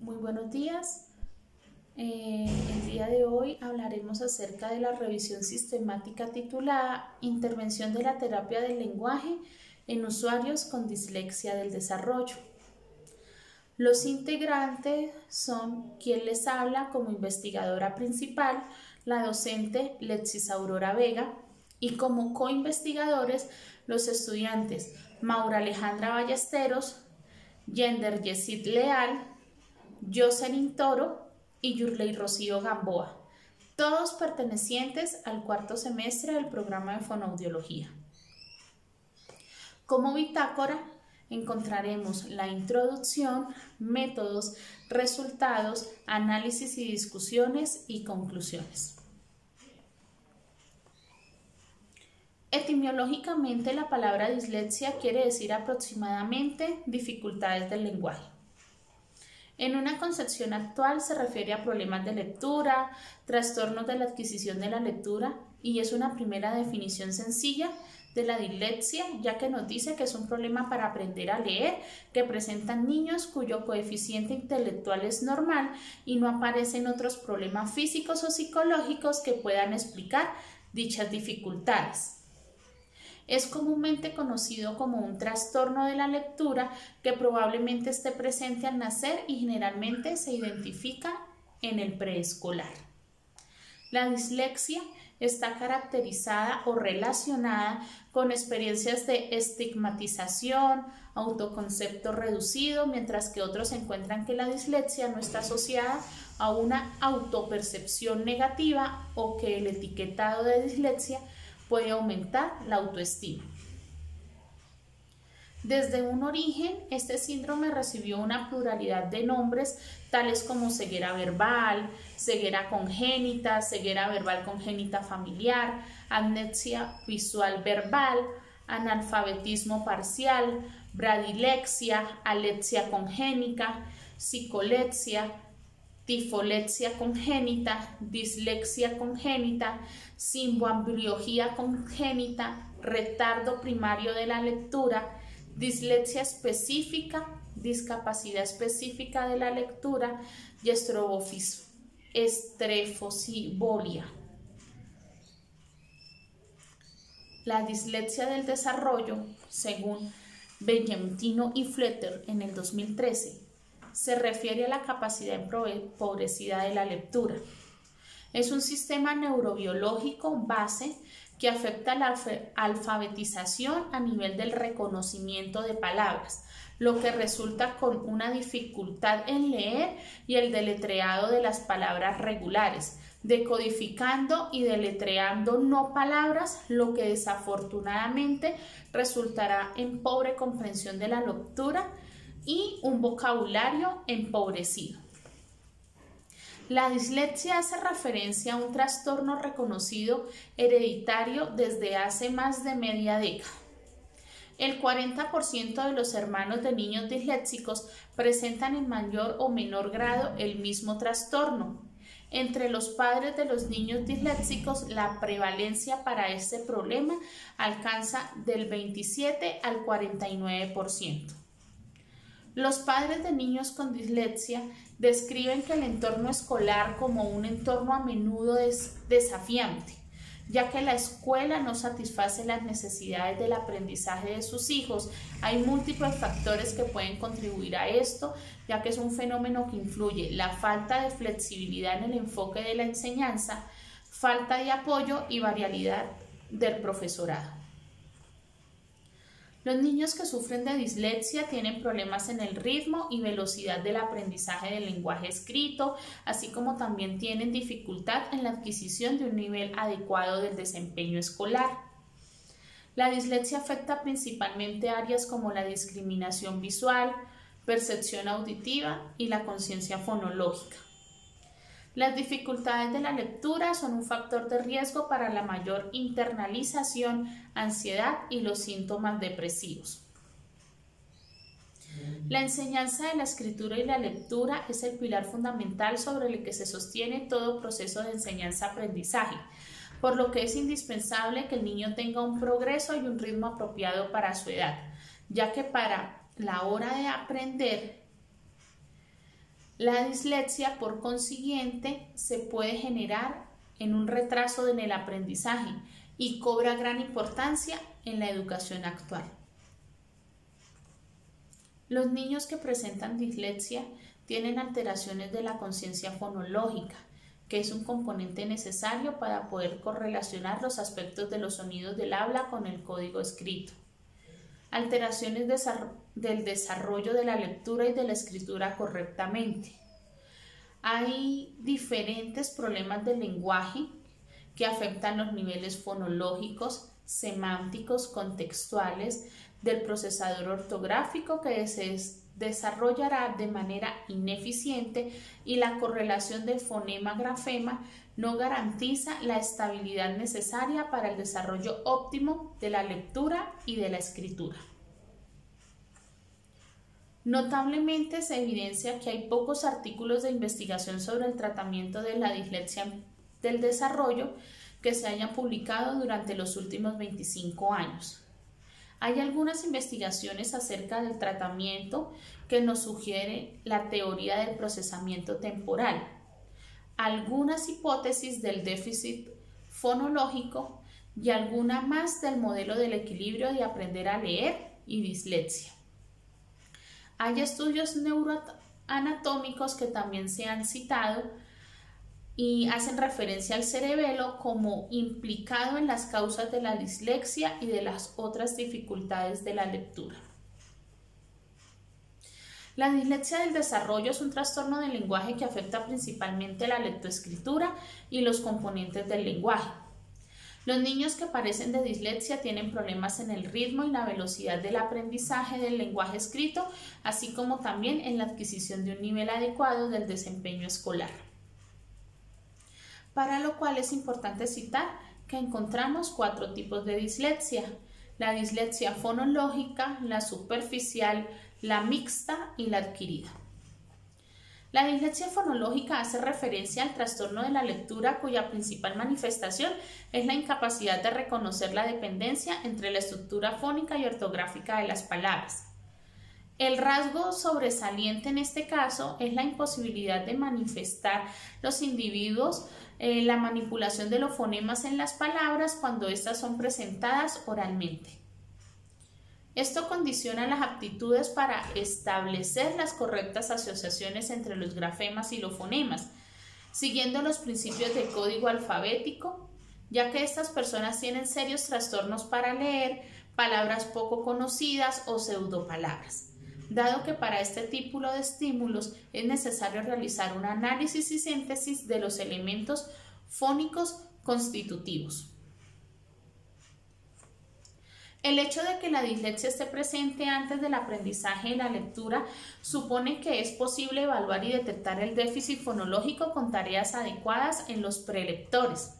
Muy buenos días. El día de hoy hablaremos acerca de la revisión sistemática titulada Intervención de la terapia del lenguaje en usuarios con dislexia del desarrollo. Los integrantes son quien les habla como investigadora principal, la docente Letsis Aurora Vega, y como coinvestigadores los estudiantes Maura Alejandra Ballesteros, Yender Yesid Leal, Jocelyn Toro y Yurley Rocío Gamboa, todos pertenecientes al cuarto semestre del programa de fonoaudiología. Como bitácora encontraremos la introducción, métodos, resultados, análisis y discusiones y conclusiones. Etimológicamente, la palabra dislexia quiere decir aproximadamente dificultades del lenguaje. En una concepción actual se refiere a problemas de lectura, trastornos de la adquisición de la lectura, y es una primera definición sencilla de la dislexia, ya que nos dice que es un problema para aprender a leer que presentan niños cuyo coeficiente intelectual es normal y no aparecen otros problemas físicos o psicológicos que puedan explicar dichas dificultades. Es comúnmente conocido como un trastorno de la lectura que probablemente esté presente al nacer y generalmente se identifica en el preescolar. La dislexia está caracterizada o relacionada con experiencias de estigmatización, autoconcepto reducido, mientras que otros encuentran que la dislexia no está asociada a una autopercepción negativa o que el etiquetado de dislexia puede aumentar la autoestima. Desde un origen, este síndrome recibió una pluralidad de nombres, tales como ceguera verbal congénita familiar, amnesia visual verbal, analfabetismo parcial, bradilexia, alexia congénita, psicolexia, tifolexia congénita, dislexia congénita, simboambliología congénita, retardo primario de la lectura, dislexia específica, discapacidad específica de la lectura y estrefosibolia. La dislexia del desarrollo, según Bellontino y Fletter en el 2013, se refiere a la capacidad empobrecida de la lectura. Es un sistema neurobiológico base que afecta la alfabetización a nivel del reconocimiento de palabras, lo que resulta con una dificultad en leer y el deletreado de las palabras regulares, decodificando y deletreando no palabras, lo que desafortunadamente resultará en pobre comprensión de la lectura y un vocabulario empobrecido. La dislexia hace referencia a un trastorno reconocido hereditario desde hace más de media década. El 40% de los hermanos de niños disléxicos presentan en mayor o menor grado el mismo trastorno. Entre los padres de los niños disléxicos, la prevalencia para este problema alcanza del 27 al 49%. Los padres de niños con dislexia describen que el entorno escolar como un entorno a menudo desafiante, ya que la escuela no satisface las necesidades del aprendizaje de sus hijos. Hay múltiples factores que pueden contribuir a esto, ya que es un fenómeno que influye la falta de flexibilidad en el enfoque de la enseñanza, falta de apoyo y variabilidad del profesorado. Los niños que sufren de dislexia tienen problemas en el ritmo y velocidad del aprendizaje del lenguaje escrito, así como también tienen dificultad en la adquisición de un nivel adecuado del desempeño escolar. La dislexia afecta principalmente áreas como la discriminación visual, percepción auditiva y la conciencia fonológica. Las dificultades de la lectura son un factor de riesgo para la mayor internalización, ansiedad y los síntomas depresivos. La enseñanza de la escritura y la lectura es el pilar fundamental sobre el que se sostiene todo proceso de enseñanza-aprendizaje, por lo que es indispensable que el niño tenga un progreso y un ritmo apropiado para su edad, ya que para la hora de aprender La dislexia, por consiguiente, se puede generar en un retraso en el aprendizaje y cobra gran importancia en la educación actual. Los niños que presentan dislexia tienen alteraciones de la conciencia fonológica, que es un componente necesario para poder correlacionar los aspectos de los sonidos del habla con el código escrito. Alteraciones del desarrollo de la lectura y de la escritura correctamente. Hay diferentes problemas del lenguaje que afectan los niveles fonológicos, semánticos, contextuales, del procesador ortográfico que se desarrollará de manera ineficiente y la correlación de fonema-grafema no garantiza la estabilidad necesaria para el desarrollo óptimo de la lectura y de la escritura. Notablemente se evidencia que hay pocos artículos de investigación sobre el tratamiento de la dislexia del desarrollo que se hayan publicado durante los últimos 25 años. Hay algunas investigaciones acerca del tratamiento que nos sugiere la teoría del procesamiento temporal, algunas hipótesis del déficit fonológico y alguna más del modelo del equilibrio de aprender a leer y dislexia. Hay estudios neuroanatómicos que también se han citado y hacen referencia al cerebelo como implicado en las causas de la dislexia y de las otras dificultades de la lectura. La dislexia del desarrollo es un trastorno del lenguaje que afecta principalmente la lectoescritura y los componentes del lenguaje. Los niños que padecen de dislexia tienen problemas en el ritmo y la velocidad del aprendizaje del lenguaje escrito, así como también en la adquisición de un nivel adecuado del desempeño escolar. Para lo cual es importante citar que encontramos 4 tipos de dislexia: la dislexia fonológica, la superficial, la mixta y la adquirida. La dislexia fonológica hace referencia al trastorno de la lectura cuya principal manifestación es la incapacidad de reconocer la dependencia entre la estructura fónica y ortográfica de las palabras. El rasgo sobresaliente en este caso es la imposibilidad de manifestar los individuos la manipulación de los fonemas en las palabras cuando éstas son presentadas oralmente. Esto condiciona las aptitudes para establecer las correctas asociaciones entre los grafemas y los fonemas, siguiendo los principios del código alfabético, ya que estas personas tienen serios trastornos para leer palabras poco conocidas o pseudopalabras, dado que para este tipo de estímulos es necesario realizar un análisis y síntesis de los elementos fónicos constitutivos. El hecho de que la dislexia esté presente antes del aprendizaje de la lectura supone que es posible evaluar y detectar el déficit fonológico con tareas adecuadas en los prelectores.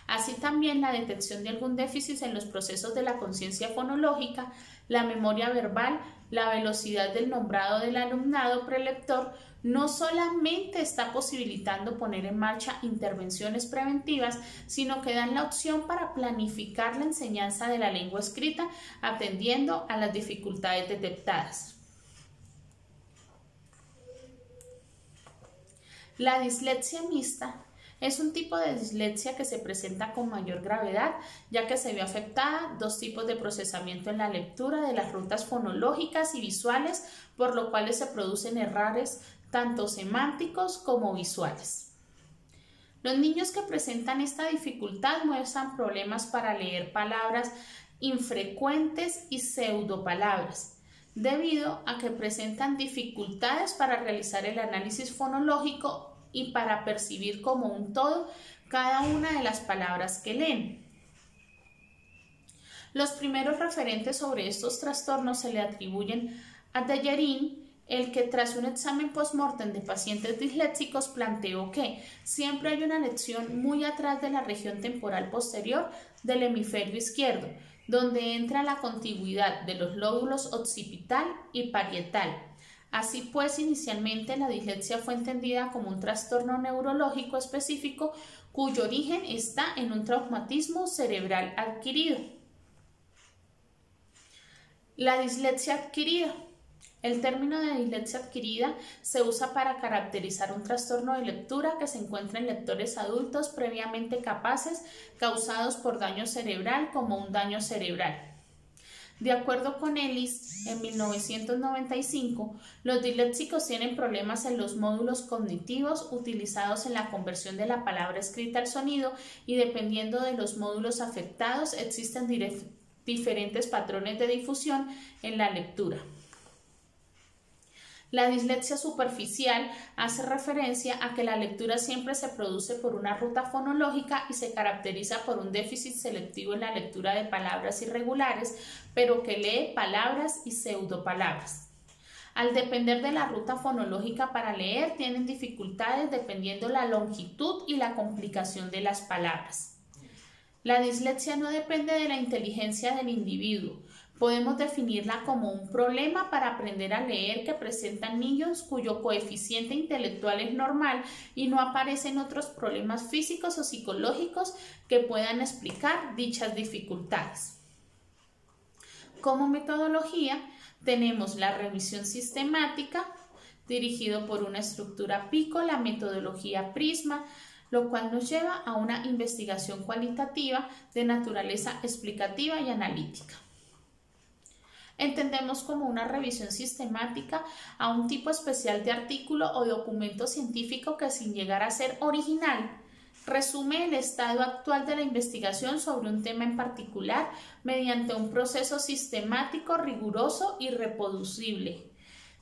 Así también la detección de algún déficit en los procesos de la conciencia fonológica, la memoria verbal, la velocidad del nombrado del alumnado prelector no solamente está posibilitando poner en marcha intervenciones preventivas, sino que dan la opción para planificar la enseñanza de la lengua escrita atendiendo a las dificultades detectadas. La dislexia mixta es un tipo de dislexia que se presenta con mayor gravedad, ya que se ve afectada 2 tipos de procesamiento en la lectura de las rutas fonológicas y visuales, por lo cual se producen errores tanto semánticos como visuales. Los niños que presentan esta dificultad muestran problemas para leer palabras infrecuentes y pseudopalabras, debido a que presentan dificultades para realizar el análisis fonológico y para percibir como un todo cada una de las palabras que leen. Los primeros referentes sobre estos trastornos se le atribuyen a Dejerin, el que tras un examen post-mortem de pacientes disléxicos planteó que siempre hay una lección muy atrás de la región temporal posterior del hemisferio izquierdo, donde entra la contigüidad de los lóbulos occipital y parietal. Así pues, inicialmente la dislexia fue entendida como un trastorno neurológico específico cuyo origen está en un traumatismo cerebral adquirido. La dislexia adquirida. El término de dislexia adquirida se usa para caracterizar un trastorno de lectura que se encuentra en lectores adultos previamente capaces causados por daño cerebral como un daño cerebral. De acuerdo con Ellis, en 1995, los disléxicos tienen problemas en los módulos cognitivos utilizados en la conversión de la palabra escrita al sonido y dependiendo de los módulos afectados existen diferentes patrones de difusión en la lectura. La dislexia superficial hace referencia a que la lectura siempre se produce por una ruta fonológica y se caracteriza por un déficit selectivo en la lectura de palabras irregulares, pero que lee palabras y pseudopalabras. Al depender de la ruta fonológica para leer, tienen dificultades dependiendo la longitud y la complicación de las palabras. La dislexia no depende de la inteligencia del individuo. Podemos definirla como un problema para aprender a leer que presentan niños cuyo coeficiente intelectual es normal y no aparecen otros problemas físicos o psicológicos que puedan explicar dichas dificultades. Como metodología, tenemos la revisión sistemática, dirigido por una estructura PICO, la metodología PRISMA, lo cual nos lleva a una investigación cualitativa de naturaleza explicativa y analítica. Entendemos como una revisión sistemática a un tipo especial de artículo o documento científico que, sin llegar a ser original, resume el estado actual de la investigación sobre un tema en particular mediante un proceso sistemático, riguroso y reproducible.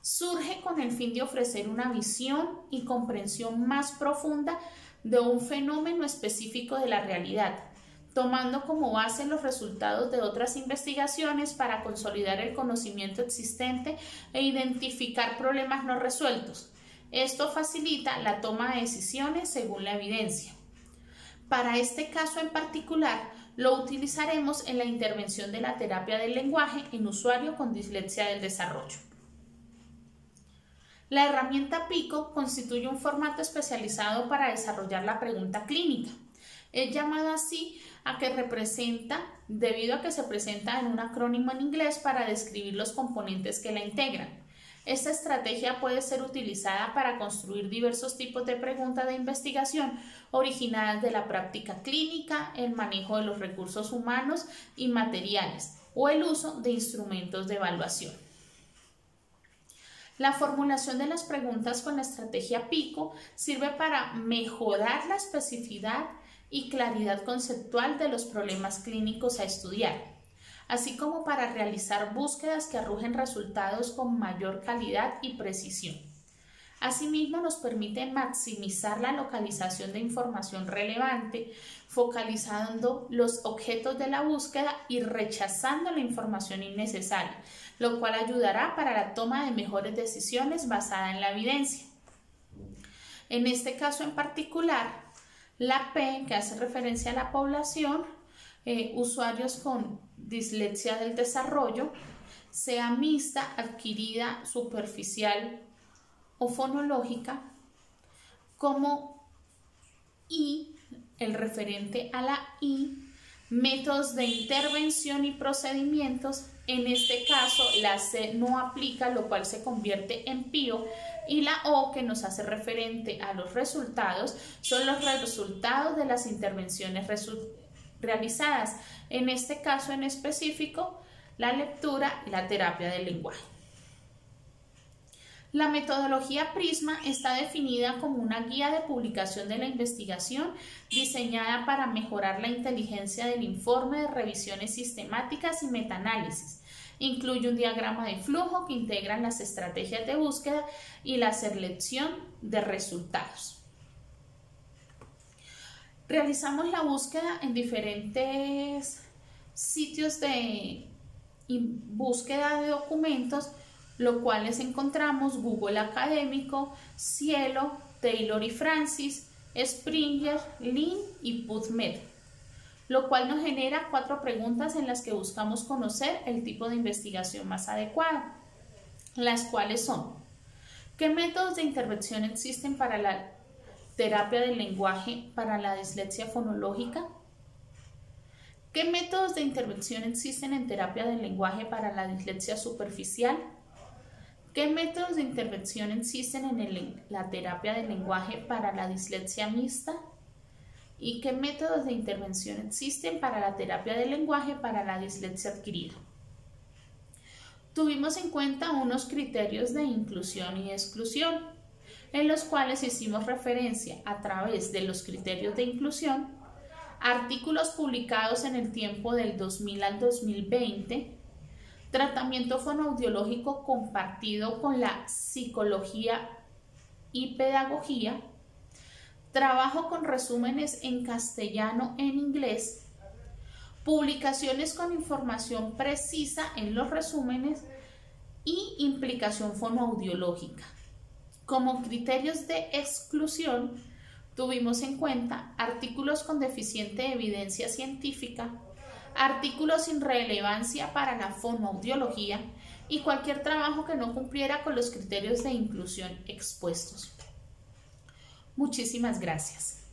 Surge con el fin de ofrecer una visión y comprensión más profunda de un fenómeno específico de la realidad, tomando como base los resultados de otras investigaciones para consolidar el conocimiento existente e identificar problemas no resueltos. Esto facilita la toma de decisiones según la evidencia. Para este caso en particular, lo utilizaremos en la intervención de la terapia del lenguaje en usuario con dislexia del desarrollo. La herramienta PICO constituye un formato especializado para desarrollar la pregunta clínica. Es llamado así debido a que se presenta en un acrónimo en inglés para describir los componentes que la integran. Esta estrategia puede ser utilizada para construir diversos tipos de preguntas de investigación originadas de la práctica clínica, el manejo de los recursos humanos y materiales o el uso de instrumentos de evaluación. La formulación de las preguntas con la estrategia PICO sirve para mejorar la especificidad y claridad conceptual de los problemas clínicos a estudiar, así como para realizar búsquedas que arrojen resultados con mayor calidad y precisión. Asimismo, nos permite maximizar la localización de información relevante, focalizando los objetos de la búsqueda y rechazando la información innecesaria, lo cual ayudará para la toma de mejores decisiones basada en la evidencia. En este caso en particular, la P, que hace referencia a la población, usuarios con dislexia del desarrollo, sea mixta, adquirida, superficial o fonológica, como I, el referente a la I, métodos de intervención y procedimientos. En este caso, la C no aplica, lo cual se convierte en PIO, y la O, que nos hace referente a los resultados, son los resultados de las intervenciones realizadas. En este caso en específico, la lectura y la terapia del lenguaje. La metodología PRISMA está definida como una guía de publicación de la investigación diseñada para mejorar la inteligencia del informe de revisiones sistemáticas y metaanálisis. Incluye un diagrama de flujo que integran las estrategias de búsqueda y la selección de resultados. Realizamos la búsqueda en diferentes sitios de búsqueda de documentos, los cuales encontramos Google Académico, Cielo, Taylor y Francis, Springer, Lin y PubMed, lo cual nos genera 4 preguntas en las que buscamos conocer el tipo de investigación más adecuado, las cuales son: ¿qué métodos de intervención existen para la terapia del lenguaje para la dislexia fonológica? ¿Qué métodos de intervención existen en terapia del lenguaje para la dislexia superficial? ¿Qué métodos de intervención existen en la terapia del lenguaje para la dislexia mixta? ¿Y qué métodos de intervención existen para la terapia del lenguaje para la dislexia adquirida? Tuvimos en cuenta unos criterios de inclusión y exclusión, en los cuales hicimos referencia a través de los criterios de inclusión, artículos publicados en el tiempo del 2000 al 2020, tratamiento fonoaudiológico compartido con la psicología y pedagogía, trabajo con resúmenes en castellano e en inglés, publicaciones con información precisa en los resúmenes y implicación fonoaudiológica. Como criterios de exclusión, tuvimos en cuenta artículos con deficiente evidencia científica, artículos sin relevancia para la fonoaudiología y cualquier trabajo que no cumpliera con los criterios de inclusión expuestos. Muchísimas gracias.